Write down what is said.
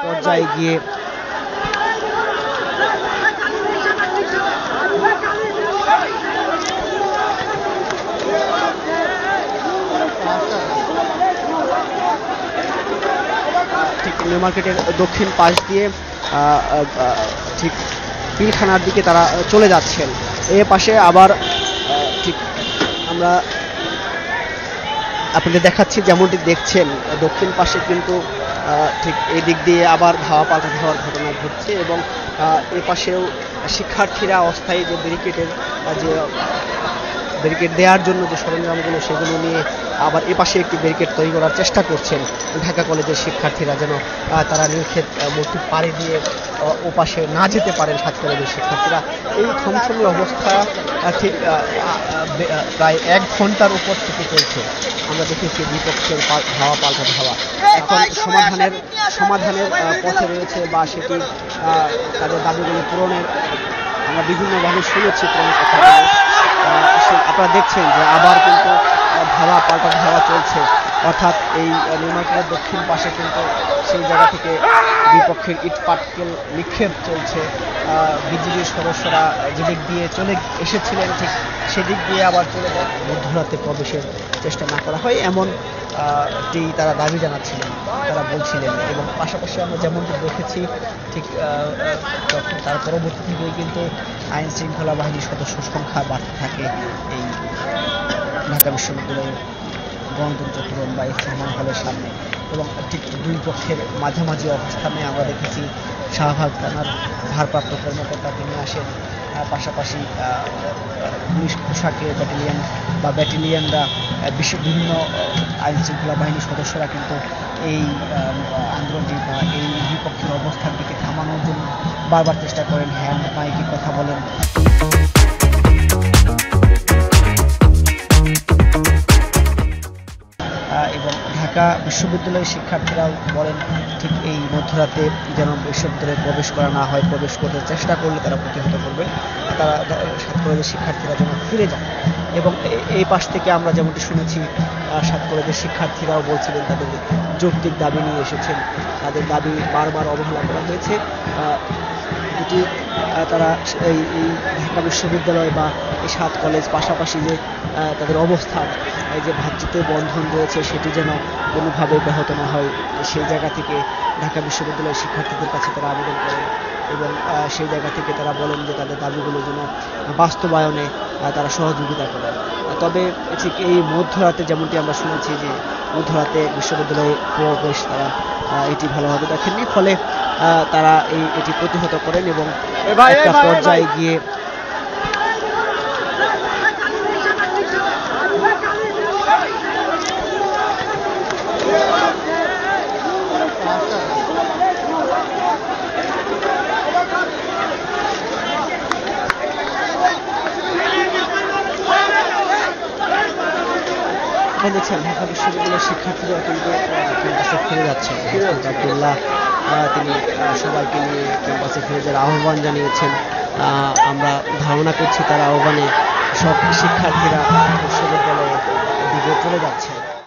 পর্যায়ে গিয়ে ঠিক নিউ মার্কেটের দক্ষিণ পাশ দিয়ে ঠিক পিলখানার দিকে তারা চলে যাচ্ছেন। এ পাশে আবার ঠিক আমরা আপনাদের দেখাচ্ছি, যেমনটি দেখছেন দক্ষিণ পাশে কিন্তু ঠিক এই দিক দিয়ে আবার ধাওয়া পাল্টা ধাওয়ার ঘটনা ঘটছে এবং এ পাশেও শিক্ষার্থীরা অস্থায়ী যে ব্যারিকেড দেওয়ার জন্য যে সরঞ্জামগুলো সেগুলো নিয়ে আবার এ পাশে একটি ব্যারিকেড তৈরি করার চেষ্টা করছেন ঢাকা কলেজের শিক্ষার্থীরা, যেন তারা নীলক্ষেত মোড়টি পাড়ি দিয়ে ও পাশে না যেতে পারেন ছাত্র কলেজের শিক্ষার্থীরা। এই থমথমে অবস্থা ঠিক প্রায় 1 ঘন্টার উপর থেকে চলছে। আমরা দেখেছি বিপক্ষের ধাওয়া পাল্টা ধাওয়া। এখন সমাধানের পথে রয়েছে বা সেটি তাদের দাবিগুলি পূরণের আমরা বিভিন্নভাবে শুনেছি পূরণের কথা। আপনারা দেখছেন যে আবার কিন্তু ধাওয়া পাল্টা ধাওয়া চলছে, অর্থাৎ এই নিউ মার্কেটের দক্ষিণ পাশে কিন্তু সেই জায়গা থেকে বিপক্ষের ইট পাটকেল নিক্ষেপ চলছে। বিজিবির সদস্যরা যেদিক দিয়ে চলে এসেছিলেন ঠিক সেদিক দিয়ে আবার চলে যায়, মধ্যরাতে প্রবেশের চেষ্টা না করা হয় এমনটি তারা দাবি জানাচ্ছিলেন, তারা বলছিলেন। এবং পাশাপাশি আমরা যেমনটি দেখেছি ঠিক তার পরবর্তী থেকেই কিন্তু আইন শৃঙ্খলা বাহিনীর সদস্য সংখ্যা বাড়তে থাকে এই ঢাকা বিশ্ববিদ্যালয়ের গণতন্ত্র তরুণ বা ইফতেখার হলের সামনে। এবং ঠিক দুই পক্ষের মাঝামাঝি অবস্থানে আমরা দেখেছি শাহবাগ থানার ভারপ্রাপ্ত কর্মকর্তা তিনি আসেন, পাশাপাশি পুলিশ পোশাকে ব্যাটালিয়ানরা বিভিন্ন আইন শৃঙ্খলা বাহিনীর সদস্যরা কিন্তু এই আন্দোলনটি বা এই বিপক্ষের অবস্থানটিকে থামানোর জন্য বারবার চেষ্টা করেন, হ্যান্ড মাইকে কথা বলেন। এবং ঢাকা বিশ্ববিদ্যালয়ের শিক্ষার্থীরাও বলেন ঠিক এই মধ্যরাতে যেন বিশ্ববিদ্যালয়ে প্রবেশ করা না হয়, প্রবেশ করতে চেষ্টা করলে তারা প্রতিহত করবেন, তারা সাত কলেজের শিক্ষার্থীরা যেন ফিরে যান। এবং এই পাশ থেকে আমরা যেমনটি শুনেছি সাত কলেজের শিক্ষার্থীরাও বলছিলেন তাদের যৌক্তিক দাবি নিয়ে এসেছেন, তাদের দাবি বারবার অবহেলা করা হয়েছে। যেটি তারা এই ঢাকা বিশ্ববিদ্যালয় বা এই 7 কলেজ পাশাপাশি যে তাদের অবস্থান, এই যে ভ্রাতৃত্বের বন্ধন রয়েছে সেটি যেন কোনোভাবে ব্যাহত না হয়, সেই জায়গা থেকে ঢাকা বিশ্ববিদ্যালয়ের শিক্ষার্থীদের কাছে তারা আবেদন করেন এবং সেই জায়গা থেকে তারা বলেন যে তাদের দাবিগুলো যেন বাস্তবায়নে তারা সহযোগিতা করেন। তবে ঠিক এই মধ্যরাতে যেমনটি আমরা শুনেছি যে মধ্যরাতে বিশ্ববিদ্যালয়ে প্রবেশ তারা এটি ভালোভাবে দেখেননি, ফলে তারা এটি প্রতিহত করেন এবং একটা পর্যায়ে গিয়ে দেখছেন ঢাকা বিশ্ববিদ্যালয়ের শিক্ষার্থীরা কিন্তু ক্যাম্পাসে ফিরে যাচ্ছেন। আব্দুল্লাহ তিনি সবাইকে নিয়ে ক্যাম্পাসে ফিরে যাওয়ার আহ্বান জানিয়েছেন। আমরা ধারণা করছি তার আহ্বানে সব শিক্ষার্থীরা বিশ্ববিদ্যালয়ের দিকে চলে যাচ্ছে।